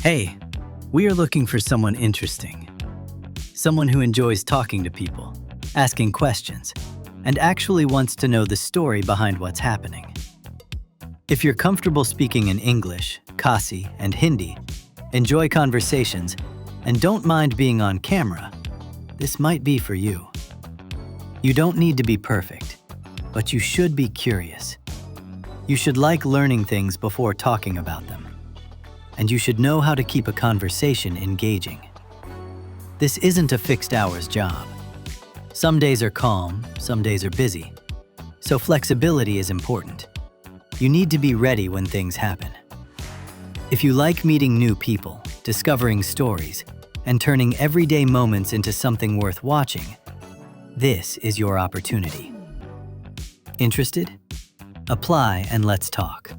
Hey, we are looking for someone interesting. Someone who enjoys talking to people, asking questions, and actually wants to know the story behind what's happening. If you're comfortable speaking in English, Kasi, and Hindi, enjoy conversations, and don't mind being on camera, this might be for you. You don't need to be perfect, but you should be curious. You should like learning things before talking about them. And you should know how to keep a conversation engaging. This isn't a fixed hours job. Some days are calm, some days are busy. So flexibility is important. You need to be ready when things happen. If you like meeting new people, discovering stories, and turning everyday moments into something worth watching, this is your opportunity. Interested? Apply and let's talk.